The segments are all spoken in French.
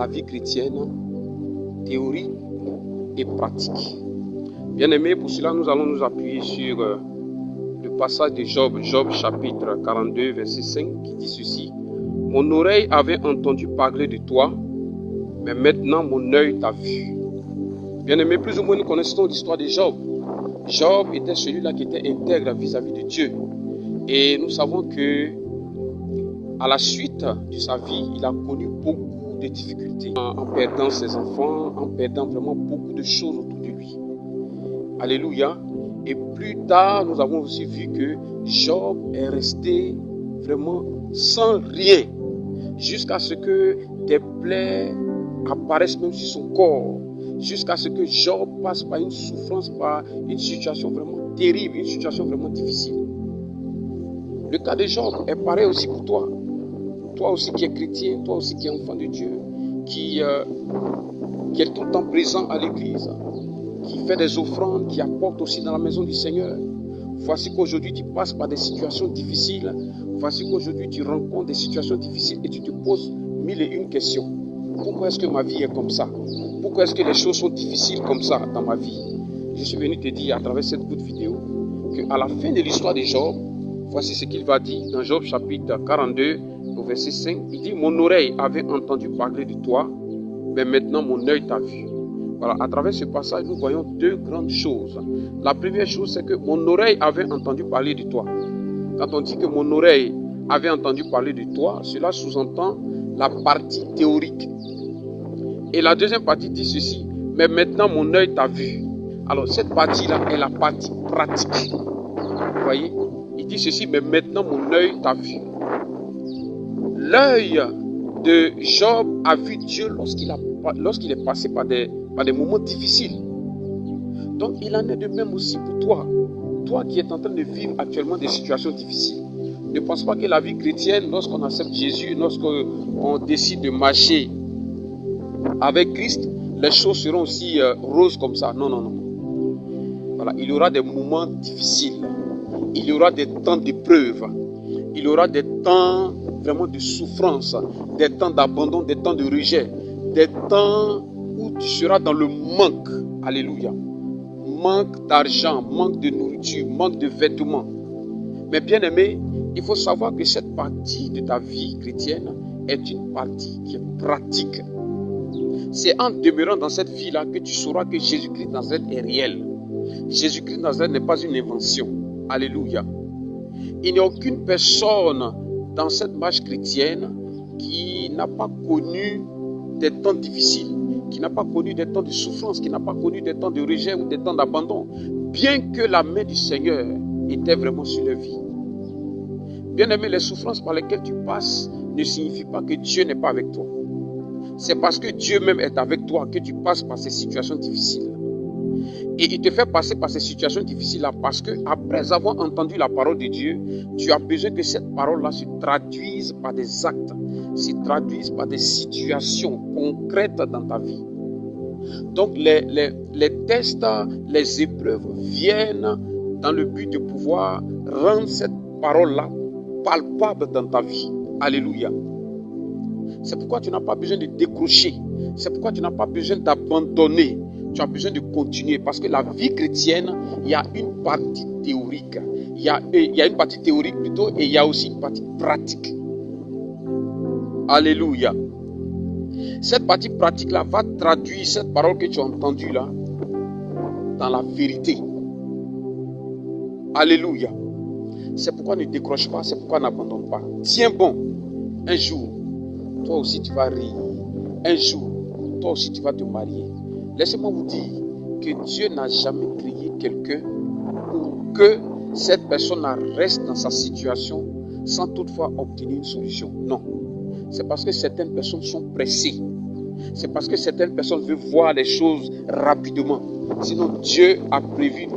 la vie chrétienne, théorie et pratique. Bien-aimés, pour cela, nous allons nous appuyer sur le passage de Job, Job chapitre 42, verset 5, qui dit ceci. « Mon oreille avait entendu parler de toi, mais maintenant mon œil t'a vu. » Bien-aimés, plus ou moins nous connaissons l'histoire de Job. Job était celui-là qui était intègre vis-à-vis de Dieu. Et nous savons que à la suite de sa vie, il a connu beaucoup de difficultés en perdant ses enfants, en perdant vraiment beaucoup de choses autour de lui. Alléluia. Et plus tard, nous avons aussi vu que Job est resté vraiment sans rien jusqu'à ce que des plaies apparaissent même sur son corps, jusqu'à ce que Job passe par une souffrance, par une situation vraiment terrible, une situation vraiment difficile. Le cas de Job est pareil aussi pour toi. Toi aussi qui es chrétien, toi aussi qui es enfant de Dieu, qui est tout le temps présent à l'église, qui fait des offrandes, qui apporte aussi dans la maison du Seigneur. Voici qu'aujourd'hui tu passes par des situations difficiles. Voici qu'aujourd'hui tu rencontres des situations difficiles et tu te poses mille et une questions. Pourquoi est-ce que ma vie est comme ça? Pourquoi est-ce que les choses sont difficiles comme ça dans ma vie? Je suis venu te dire à travers cette courte vidéo qu'à la fin de l'histoire de Job, voici ce qu'il va dire dans Job chapitre 42 au verset 5. Il dit « Mon oreille avait entendu parler de toi, mais maintenant mon œil t'a vu. » Voilà, à travers ce passage, nous voyons deux grandes choses. La première chose, c'est que mon oreille avait entendu parler de toi. Quand on dit que mon oreille avait entendu parler de toi, cela sous-entend la partie théorique. Et la deuxième partie dit ceci, mais maintenant mon œil t'a vu. Alors cette partie-là est la partie pratique. Vous voyez? Il dit ceci, mais maintenant mon œil t'a vu. L'œil de Job a vu Dieu lorsqu'il est passé par des moments difficiles. Donc il en est de même aussi pour toi. Toi qui es en train de vivre actuellement des situations difficiles. Ne pense pas que la vie chrétienne, lorsqu'on accepte Jésus, lorsqu'on décide de marcher avec Christ, les choses seront aussi roses comme ça. Non, non, non. Voilà, il y aura des moments difficiles. Il y aura des temps d'épreuve. Il y aura des temps vraiment de souffrance, des temps d'abandon, des temps de rejet, des temps où tu seras dans le manque. Alléluia. Manque d'argent, manque de nourriture, manque de vêtements. Mais bien aimé, il faut savoir que cette partie de ta vie chrétienne est une partie qui est pratique. C'est en demeurant dans cette vie-là que tu sauras que Jésus-Christ Nazareth est réel. Jésus-Christ Nazareth n'est pas une invention. Alléluia. Il n'y a aucune personne dans cette marche chrétienne qui n'a pas connu des temps difficiles, qui n'a pas connu des temps de souffrance, qui n'a pas connu des temps de rejet ou des temps d'abandon, bien que la main du Seigneur était vraiment sur leur vie. Bien aimé, les souffrances par lesquelles tu passes ne signifient pas que Dieu n'est pas avec toi. C'est parce que Dieu même est avec toi que tu passes par ces situations difficiles. Et il te fait passer par ces situations difficiles-là parce que après avoir entendu la parole de Dieu, tu as besoin que cette parole-là se traduise par des actes, se traduise par des situations concrètes dans ta vie. Donc les tests, les épreuves viennent dans le but de pouvoir rendre cette parole-là palpable dans ta vie. Alléluia. C'est pourquoi tu n'as pas besoin de décrocher. C'est pourquoi tu n'as pas besoin d'abandonner. Tu as besoin de continuer. Parce que la vie chrétienne, il y a une partie théorique. Il y a une partie théorique plutôt et il y a aussi une partie pratique. Alléluia. Cette partie pratique-là va traduire cette parole que tu as entendue là dans la vérité. Alléluia. C'est pourquoi ne décroche pas, c'est pourquoi n'abandonne pas. Tiens bon. Un jour, toi aussi tu vas rire. Un jour, toi aussi tu vas te marier. Laissez-moi vous dire que Dieu n'a jamais créé quelqu'un pour que cette personne reste dans sa situation sans toutefois obtenir une solution. Non. C'est parce que certaines personnes sont pressées. C'est parce que certaines personnes veulent voir les choses rapidement. Sinon, Dieu a prévu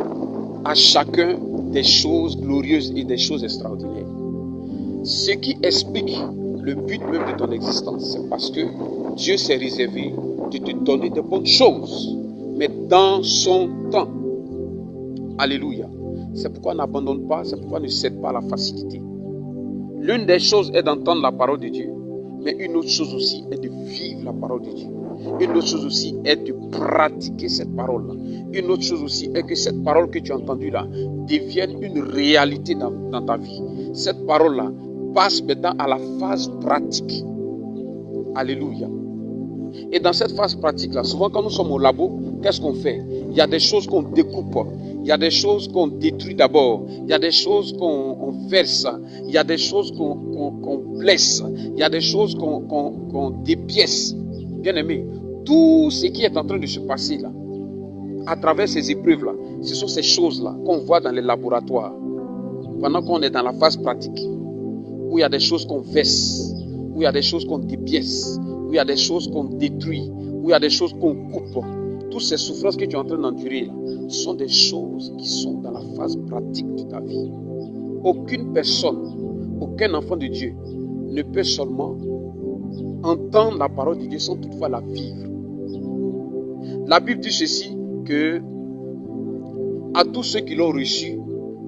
à chacun des choses glorieuses et des choses extraordinaires. Ce qui explique le but même de ton existence, c'est parce que Dieu s'est réservé de te donner de bonnes choses, mais dans son temps. Alléluia. C'est pourquoi n'abandonne pas, c'est pourquoi ne cède pas à la facilité. L'une des choses est d'entendre la parole de Dieu. Mais une autre chose aussi est de vivre la parole de Dieu. Une autre chose aussi est de pratiquer cette parole-là. Une autre chose aussi est que cette parole que tu as entendue là devienne une réalité dans ta vie. Cette parole-là passe maintenant à la phase pratique. Alléluia. Et dans cette phase pratique-là, souvent quand nous sommes au labo, qu'est-ce qu'on fait? Il y a des choses qu'on découpe, il y a des choses qu'on détruit d'abord, il y a des choses qu'on verse, il y a des choses qu'on blesse, il y a des choses qu'on dépièce. Bien aimé, tout ce qui est en train de se passer là, à travers ces épreuves-là, ce sont ces choses-là qu'on voit dans les laboratoires, pendant qu'on est dans la phase pratique, où il y a des choses qu'on verse, où il y a des choses qu'on dépièce, où il y a des choses qu'on détruit, où il y a des choses qu'on coupe. Toutes ces souffrances que tu es en train d'endurer là, sont des choses qui sont dans la phase pratique de ta vie. Aucune personne, aucun enfant de Dieu ne peut seulement entendre la parole de Dieu sans toutefois la vivre. La Bible dit ceci, que à tous ceux qui l'ont reçu,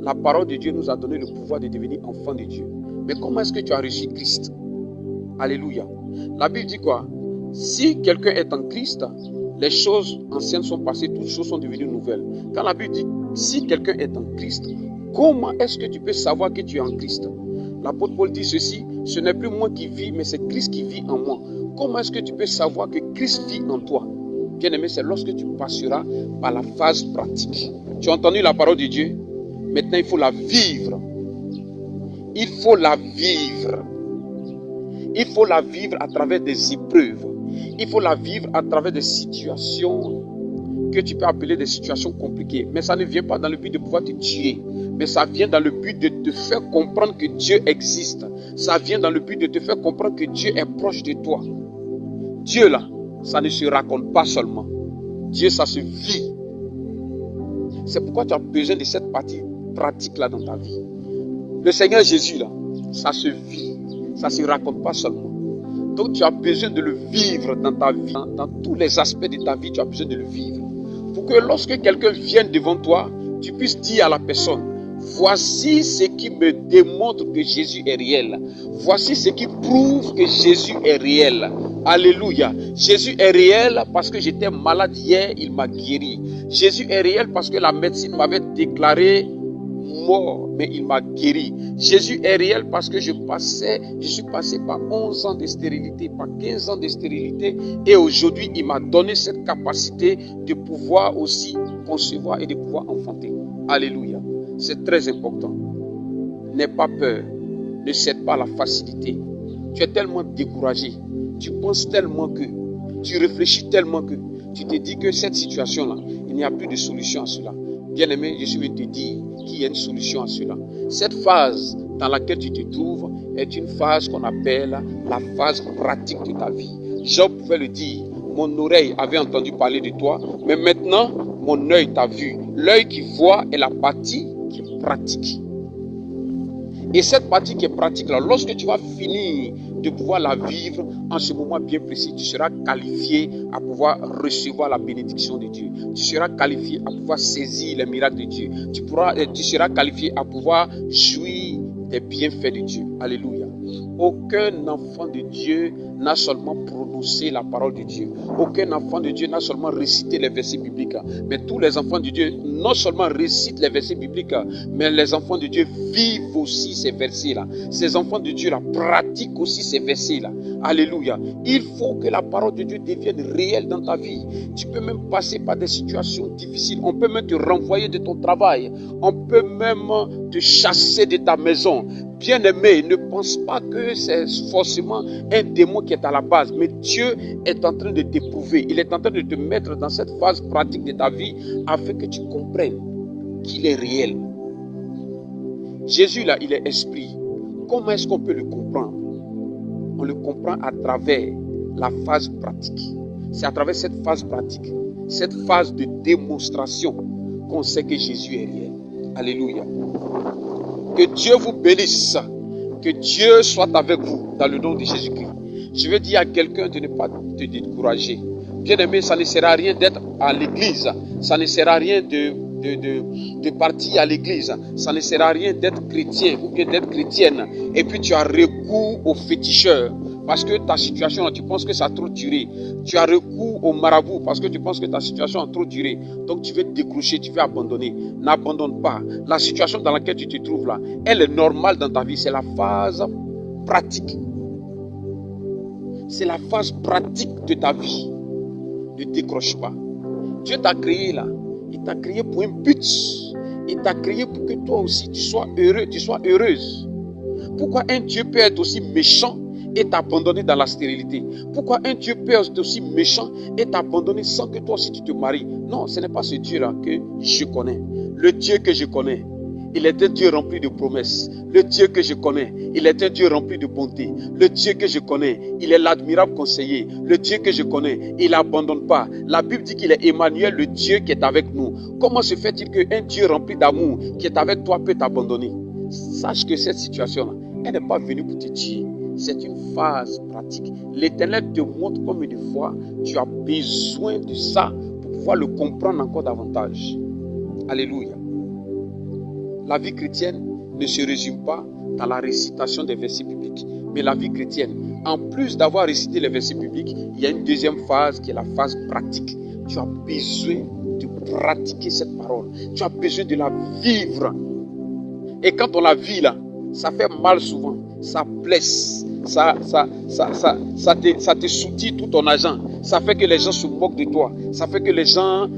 la parole de Dieu nous a donné le pouvoir de devenir enfants de Dieu. Mais comment est-ce que tu as reçu Christ? Alléluia. La Bible dit quoi? Si quelqu'un est en Christ, les choses anciennes sont passées, toutes choses sont devenues nouvelles. Quand la Bible dit, si quelqu'un est en Christ, comment est-ce que tu peux savoir que tu es en Christ? L'apôtre Paul dit ceci, ce n'est plus moi qui vis, mais c'est Christ qui vit en moi. Comment est-ce que tu peux savoir que Christ vit en toi? Bien-aimé, c'est lorsque tu passeras par la phase pratique. Tu as entendu la parole de Dieu? Maintenant, il faut la vivre. Il faut la vivre. Il faut la vivre à travers des épreuves. Il faut la vivre à travers des situations que tu peux appeler des situations compliquées. Mais ça ne vient pas dans le but de pouvoir te tuer. Mais ça vient dans le but de te faire comprendre que Dieu existe. Ça vient dans le but de te faire comprendre que Dieu est proche de toi. Dieu là, ça ne se raconte pas seulement. Dieu, ça se vit. C'est pourquoi tu as besoin de cette partie pratique là dans ta vie. Le Seigneur Jésus là, ça se vit. Ça ne se raconte pas seulement. Donc tu as besoin de le vivre dans ta vie. Dans tous les aspects de ta vie, tu as besoin de le vivre. Pour que lorsque quelqu'un vienne devant toi, tu puisses dire à la personne, voici ce qui me démontre que Jésus est réel. Voici ce qui prouve que Jésus est réel. Alléluia. Jésus est réel parce que j'étais malade hier, il m'a guéri. Jésus est réel parce que la médecine m'avait déclaré mort, mais il m'a guéri. Jésus est réel parce que je suis passé par 11 ans de stérilité, par 15 ans de stérilité, et aujourd'hui, il m'a donné cette capacité de pouvoir aussi concevoir et de pouvoir enfanter. Alléluia. C'est très important. N'aie pas peur. Ne cède pas à la facilité. Tu es tellement découragé. Tu penses tellement que, tu réfléchis tellement que, tu te dis que cette situation-là, il n'y a plus de solution à cela. Bien-aimé, je suis venu te dire qu'il y a une solution à cela. Cette phase dans laquelle tu te trouves est une phase qu'on appelle la phase pratique de ta vie. Job pouvait le dire, mon oreille avait entendu parler de toi, mais maintenant, mon œil t'a vu. L'œil qui voit est la partie qui est pratique. Et cette partie qui est pratique, là, lorsque tu vas finir de pouvoir la vivre en ce moment bien précis, tu seras qualifié à pouvoir recevoir la bénédiction de Dieu. Tu seras qualifié à pouvoir saisir les miracles de Dieu. Tu seras qualifié à pouvoir jouir des bienfaits de Dieu. Alléluia. Aucun enfant de Dieu n'a seulement prononcé la parole de Dieu. Aucun enfant de Dieu n'a seulement récité les versets bibliques. Mais tous les enfants de Dieu non seulement récitent les versets bibliques, mais les enfants de Dieu vivent aussi ces versets-là. Ces enfants de Dieu là pratiquent aussi ces versets-là. Alléluia. Il faut que la parole de Dieu devienne réelle dans ta vie. Tu peux même passer par des situations difficiles. On peut même te renvoyer de ton travail. On peut même te chasser de ta maison. Bien-aimé, ne pense pas que c'est forcément un démon qui est à la base, mais Dieu est en train de t'éprouver. Il est en train de te mettre dans cette phase pratique de ta vie afin que tu comprennes qu'il est réel. Jésus là, il est esprit. Comment est-ce qu'on peut le comprendre? On le comprend à travers la phase pratique. C'est à travers cette phase pratique, cette phase de démonstration qu'on sait que Jésus est réel. Alléluia. Que Dieu vous bénisse. Que Dieu soit avec vous dans le nom de Jésus-Christ. Je veux dire à quelqu'un de ne pas te décourager. Bien-aimé, ça ne sert à rien d'être à l'église. Ça ne sert à rien de partir à l'église. Ça ne sert à rien d'être chrétien ou bien d'être chrétienne. Et puis tu as recours aux féticheurs. parce que ta situation, tu penses que ça a trop duré. Tu as recours au marabout parce que tu penses que ta situation a trop duré. Donc tu veux décrocher, tu veux abandonner. N'abandonne pas. La situation dans laquelle tu te trouves là, elle est normale dans ta vie. C'est la phase pratique. C'est la phase pratique de ta vie. Ne décroche pas. Dieu t'a créé là. Il t'a créé pour un but. Il t'a créé pour que toi aussi tu sois heureux, tu sois heureuse. Pourquoi un Dieu peut être aussi méchant et t'abandonner dans la stérilité? Pourquoi un Dieu peut être aussi méchant et t'abandonner sans que toi aussi tu te maries? Non, ce n'est pas ce Dieu-là que je connais. Le Dieu que je connais, il est un Dieu rempli de promesses. Le Dieu que je connais, il est un Dieu rempli de bonté. Le Dieu que je connais, il est l'admirable conseiller. Le Dieu que je connais, il n'abandonne pas. La Bible dit qu'il est Emmanuel, le Dieu qui est avec nous. Comment se fait-il qu'un Dieu rempli d'amour qui est avec toi peut t'abandonner? Sache que cette situation-là, elle n'est pas venue pour te tuer. C'est une phase pratique. L'Éternel te montre combien de fois tu as besoin de ça pour pouvoir le comprendre encore davantage. Alléluia. La vie chrétienne ne se résume pas dans la récitation des versets bibliques. Mais la vie chrétienne, en plus d'avoir récité les versets bibliques, il y a une deuxième phase qui est la phase pratique. Tu as besoin de pratiquer cette parole. Tu as besoin de la vivre. Et quand on la vit là, ça fait mal souvent. Ça blesse. Ça te soutient tout ton argent. Ça fait que les gens se moquent de toi. Ça fait que les gens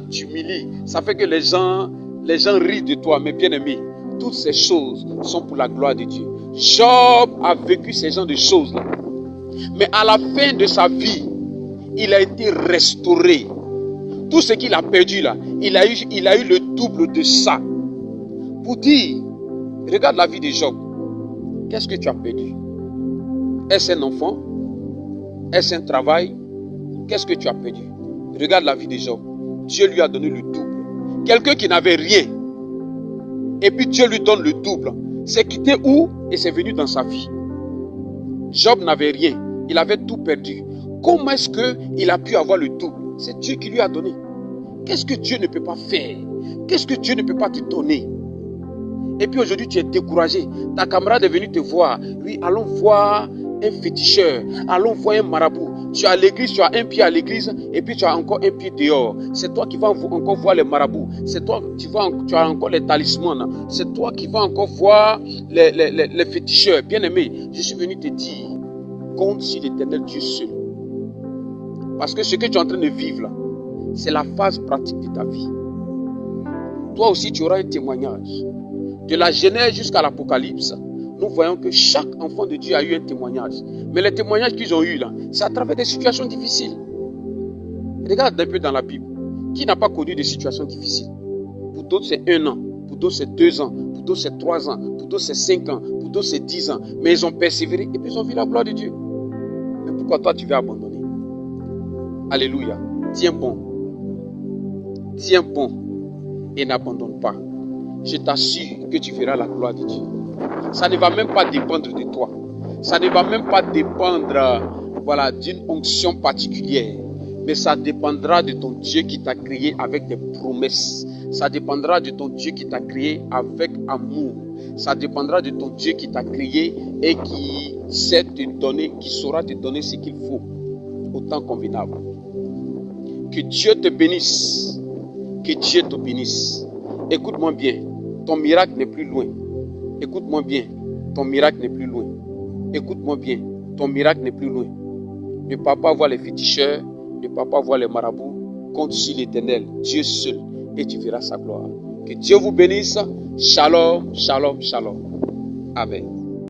t'humilient. Ça fait que les gens rient de toi. Mais bien aimé, toutes ces choses sont pour la gloire de Dieu. Job a vécu ces genres de choses-là. Mais à la fin de sa vie, il a été restauré. Tout ce qu'il a perdu là, il a eu le double de ça. Pour dire, regarde la vie de Job. Qu'est-ce que tu as perdu? Est-ce un enfant? Est-ce un travail? Qu'est-ce que tu as perdu? Regarde la vie de Job. Dieu lui a donné le double. Quelqu'un qui n'avait rien, et puis Dieu lui donne le double. C'est quitté où? Et c'est venu dans sa vie. Job n'avait rien. Il avait tout perdu. Comment est-ce qu'il a pu avoir le double? C'est Dieu qui lui a donné. Qu'est-ce que Dieu ne peut pas faire? Qu'est-ce que Dieu ne peut pas te donner? Et puis aujourd'hui, tu es découragé. Ta camarade est venue te voir. Oui, allons voir un féticheur. Allons voir un marabout. Tu es à l'église, tu as un pied à l'église et puis tu as encore un pied dehors. C'est toi qui vas encore voir les marabouts. C'est toi, tu as encore les talismans. C'est toi qui vas encore voir les féticheurs. Bien-aimé, je suis venu te dire, compte sur l'Éternel Dieu seul. Parce que ce que tu es en train de vivre là, c'est la phase pratique de ta vie. Toi aussi, tu auras un témoignage. De la Genèse jusqu'à l'Apocalypse, nous voyons que chaque enfant de Dieu a eu un témoignage. Mais les témoignages qu'ils ont eu là, c'est à travers des situations difficiles. Regarde un peu dans la Bible. Qui n'a pas connu des situations difficiles? Pour d'autres, c'est 1 an. Pour d'autres, c'est 2 ans. Pour d'autres, c'est 3 ans. Pour d'autres, c'est 5 ans. Pour d'autres, c'est 10 ans. Mais ils ont persévéré et puis ils ont vu la gloire de Dieu. Mais pourquoi toi, tu veux abandonner? Alléluia. Tiens bon. Tiens bon et n'abandonne pas. Je t'assure que tu verras la gloire de Dieu. Ça ne va même pas dépendre de toi. Ça ne va même pas dépendre d'une onction particulière. Mais ça dépendra de ton Dieu qui t'a créé avec des promesses. Ça dépendra de ton Dieu qui t'a créé avec amour. Ça dépendra de ton Dieu qui t'a créé et qui sait te donner, qui saura te donner ce qu'il faut au temps convenable. Que Dieu te bénisse. Que Dieu te bénisse. Écoute-moi bien. Ton miracle n'est plus loin. Écoute-moi bien. Ton miracle n'est plus loin. Écoute-moi bien. Ton miracle n'est plus loin. Ne pars pas voir les féticheurs. Ne pars pas voir les marabouts. Compte sur l'Éternel, Dieu seul, et tu verras sa gloire. Que Dieu vous bénisse. Shalom, shalom, shalom. Amen.